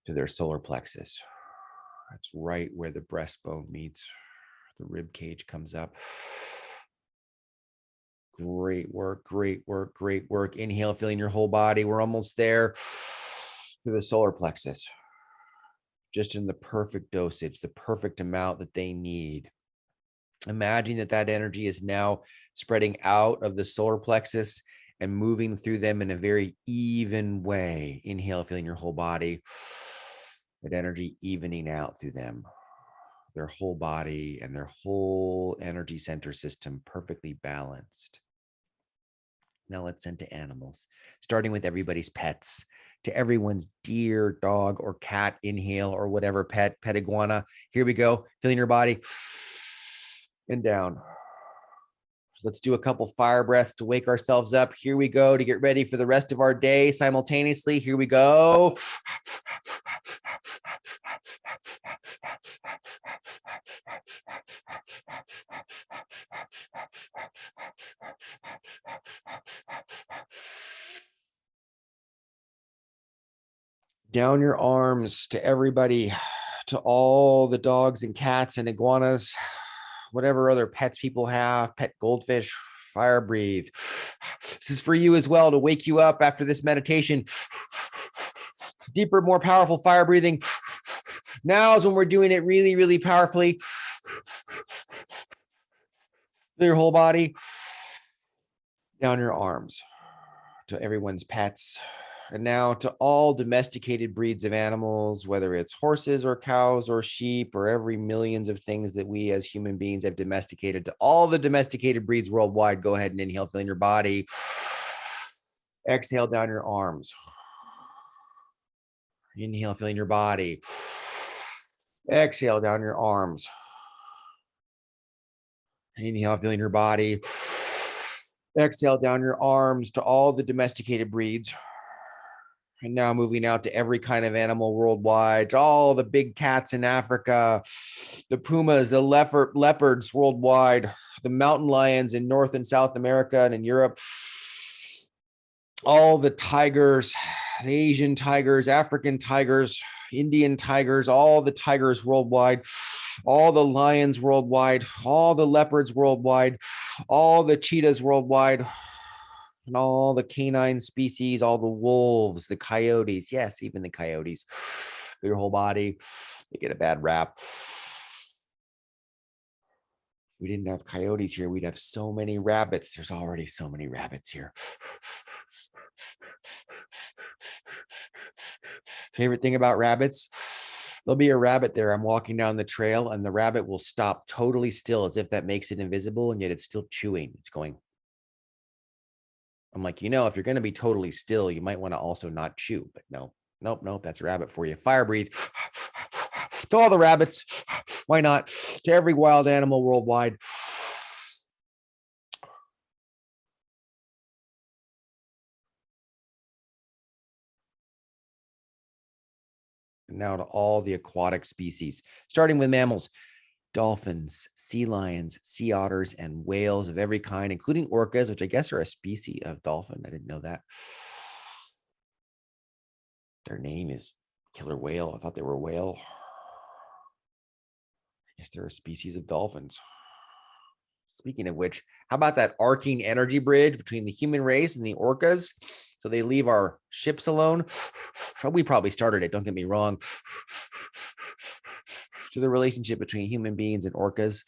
to their solar plexus. That's right where the breastbone meets. The rib cage comes up. Great work, great work, great work. Inhale, feeling your whole body. We're almost there to the solar plexus. Just in the perfect dosage, the perfect amount that they need. Imagine that that energy is now spreading out of the solar plexus and moving through them in a very even way. Inhale, feeling your whole body. That energy evening out through them, their whole body and their whole energy center system perfectly balanced. Now let's send to animals, starting with everybody's pets, to everyone's deer, dog, or cat. Inhale, or whatever pet iguana. Here we go. Feeling your body and down. Let's do a couple fire breaths to wake ourselves up. Here we go to get ready for the rest of our day simultaneously. Here we go. Down your arms to everybody, to all the dogs and cats and iguanas, whatever other pets people have, pet goldfish. Fire breathe. This is for you as well to wake you up after this meditation. Deeper, more powerful fire breathing. Now is when we're doing it really, really powerfully. Your whole body. Down your arms to everyone's pets. And now to all domesticated breeds of animals, whether it's horses or cows or sheep or every millions of things that we as human beings have domesticated, to all the domesticated breeds worldwide, go ahead and inhale, feeling your body. Exhale down your arms. Inhale, feeling your body. Exhale down your arms. Inhale, feeling your body. Exhale down your arms to all the domesticated breeds. And now moving out to every kind of animal worldwide, to all the big cats in Africa, the pumas, the leopards worldwide, the mountain lions in North and South America and in Europe, all the tigers, the Asian tigers, African tigers, Indian tigers, all the tigers worldwide, all the lions worldwide, all the leopards worldwide, all the cheetahs worldwide, and all the canine species, all the wolves, the coyotes, yes, even the coyotes, your whole body, they get a bad rap. If we didn't have coyotes here, we'd have so many rabbits. There's already so many rabbits here. Favorite thing about rabbits? There'll be a rabbit there. I'm walking down the trail and the rabbit will stop totally still as if that makes it invisible, and yet it's still chewing. It's going. I'm like, if you're going to be totally still, you might want to also not chew. But no, nope. That's a rabbit for you. Fire breathe. To all the rabbits. Why not? To every wild animal worldwide. And now to all the aquatic species, starting with mammals. Dolphins, sea lions, sea otters, and whales of every kind, including orcas, which I guess are a species of dolphin. I didn't know that. Their name is killer whale. I thought they were a whale. I guess they're a species of dolphins. Speaking of which, how about that arcing energy bridge between the human race and the orcas? So they leave our ships alone. We probably started it, don't get me wrong. To the relationship between human beings and orcas,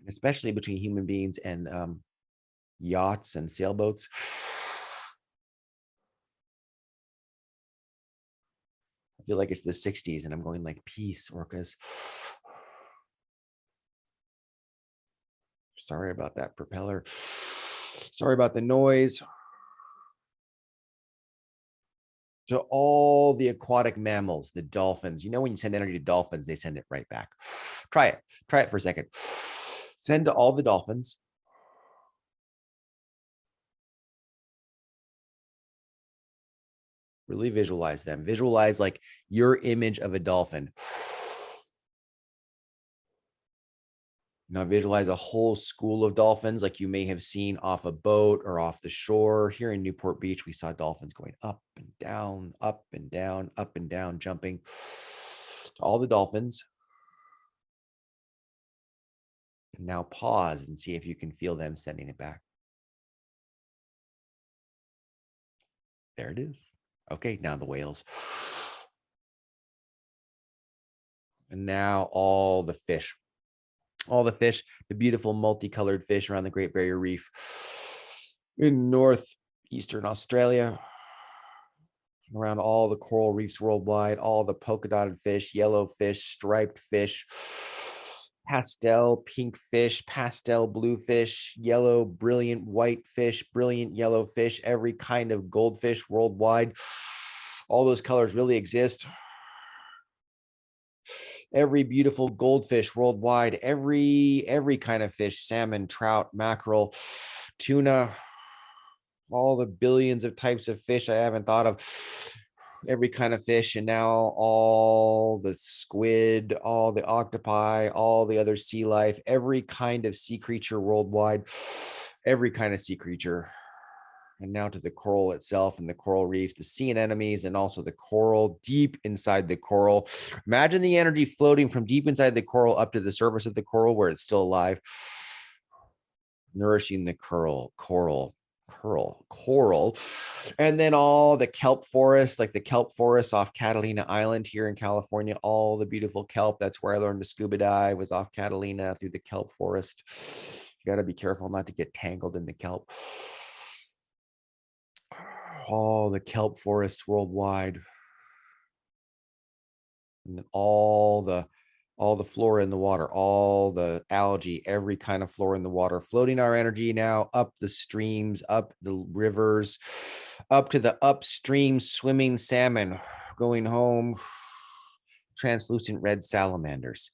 especially between human beings and yachts and sailboats. I feel like it's the 60s and I'm going like, peace, orcas. Sorry about that propeller. Sorry about the noise. To all the aquatic mammals, the dolphins. When you send energy to dolphins, they send it right back. Try it. Try it for a second. Send to all the dolphins. Really visualize them. Visualize like your image of a dolphin. Now visualize a whole school of dolphins like you may have seen off a boat or off the shore. Here in Newport Beach, we saw dolphins going up and down, up and down, up and down, jumping. All the dolphins. And now pause and see if you can feel them sending it back. There it is. Okay, now the whales. And now all the fish. All the fish, the beautiful multicolored fish around the Great Barrier Reef in northeastern Australia, around all the coral reefs worldwide, all the polka dotted fish, yellow fish, striped fish, pastel pink fish, pastel blue fish, yellow, brilliant white fish, brilliant yellow fish, every kind of goldfish worldwide. All those colors really exist. Every beautiful goldfish worldwide, every kind of fish, salmon, trout, mackerel, tuna, all the billions of types of fish I haven't thought of, every kind of fish, and now all the squid, all the octopi, all the other sea life, every kind of sea creature worldwide, every kind of sea creature. And now to the coral itself and the coral reef, the sea anemones, and also the coral deep inside the coral. Imagine the energy floating from deep inside the coral up to the surface of the coral where it's still alive, nourishing the coral. And then all the kelp forests, like the kelp forests off Catalina Island here in California, all the beautiful kelp. That's where I learned to scuba dive, was off Catalina through the kelp forest. You got to be careful not to get tangled in the kelp. All the kelp forests worldwide, and all the flora in the water, all the algae, every kind of flora in the water, floating our energy now up the streams, up the rivers, up to the upstream swimming salmon going home, translucent red salamanders,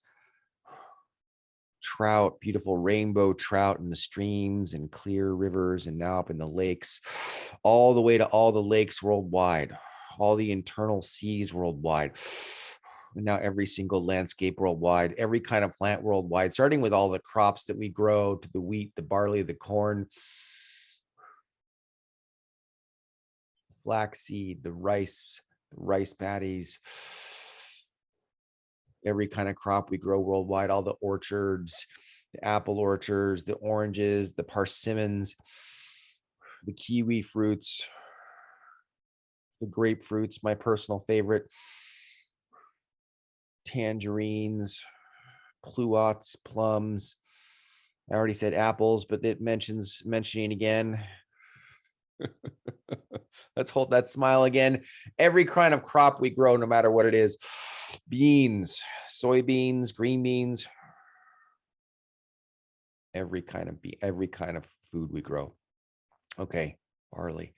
trout, beautiful rainbow trout in the streams and clear rivers, and now up in the lakes, all the way to all the lakes worldwide, all the internal seas worldwide. And now every single landscape worldwide, every kind of plant worldwide, starting with all the crops that we grow, to the wheat, the barley, the corn, flaxseed, the rice paddies, every kind of crop we grow worldwide, all the orchards, the apple orchards, the oranges, the persimmons, the kiwi fruits, the grapefruits, my personal favorite, tangerines, pluots, plums. I already said apples, but it mentioning again. Let's hold that smile again. Every kind of crop we grow, no matter what it is. Beans, soybeans, green beans, every kind of food we grow. Okay, barley.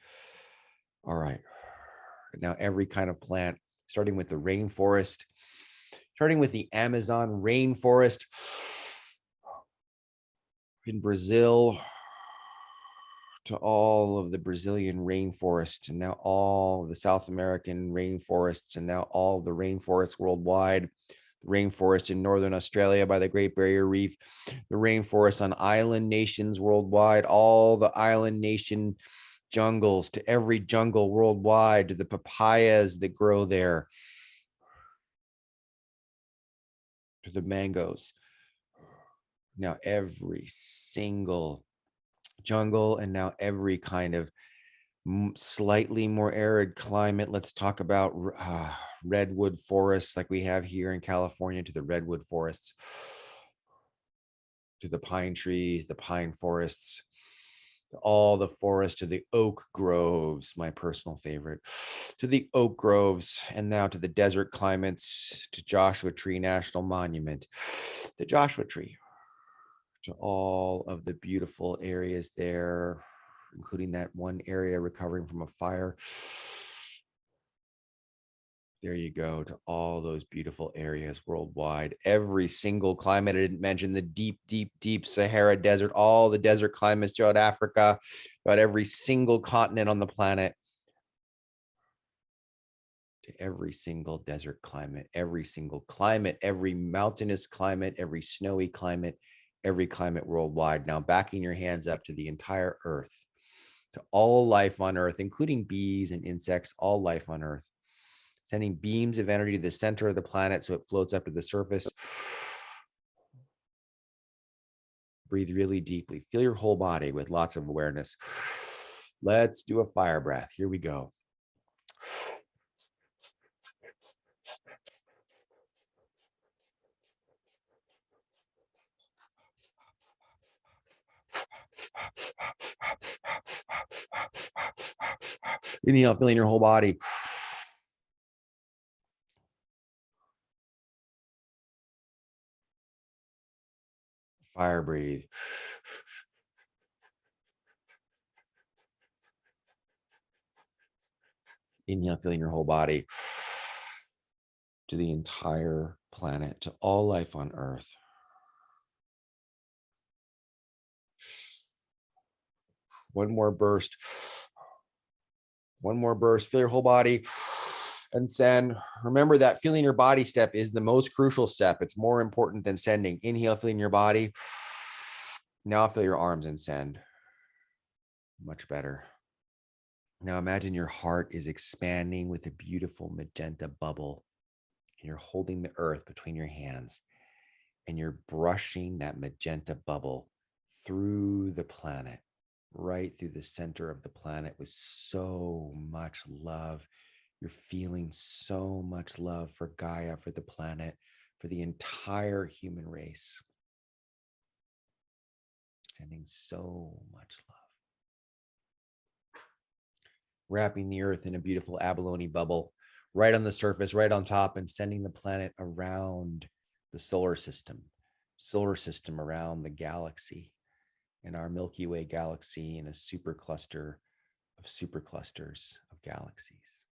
All right. Now every kind of plant, starting with the rainforest, starting with the Amazon rainforest in Brazil, to all of the Brazilian rainforest, and now all the South American rainforests, and now all the rainforests worldwide, the rainforest in Northern Australia by the Great Barrier Reef, the rainforest on island nations worldwide, all the island nation jungles, to every jungle worldwide, to the papayas that grow there, to the mangoes. Now every single jungle, and now every kind of slightly more arid climate. Let's talk about redwood forests like we have here in California, to the redwood forests, to the pine trees, the pine forests, all the forest, to the oak groves, my personal favorite, to the oak groves, and now to the desert climates, to Joshua Tree National Monument, the Joshua Tree, to all of the beautiful areas there, including that one area recovering from a fire. There you go, to all those beautiful areas worldwide. Every single climate. I didn't mention the deep, deep, deep Sahara Desert, all the desert climates throughout Africa, about every single continent on the planet. to every single desert climate, every single climate, every mountainous climate, every snowy climate, every climate worldwide. Now backing your hands up to the entire earth, to all life on earth, including bees and insects, all life on earth, sending beams of energy to the center of the planet so it floats up to the surface. Breathe really deeply. Feel your whole body with lots of awareness. Let's do a fire breath. Here we go. Inhale, feeling your whole body. Fire breathe. Inhale, feeling your whole body to the entire planet, to all life on earth. One more burst. One more burst. Feel your whole body. And send. Remember that feeling your body step is the most crucial step. It's more important than sending. Inhale, feeling your body. Now feel your arms and send. Much better. Now imagine your heart is expanding with a beautiful magenta bubble. And you're holding the earth between your hands. And you're brushing that magenta bubble through the planet, right through the center of the planet with so much love. You're feeling so much love for Gaia, for the planet, for the entire human race. Sending so much love. Wrapping the earth in a beautiful abalone bubble, right on the surface, right on top, and sending the planet around the solar system around the galaxy, and our Milky Way galaxy in a supercluster of superclusters of galaxies.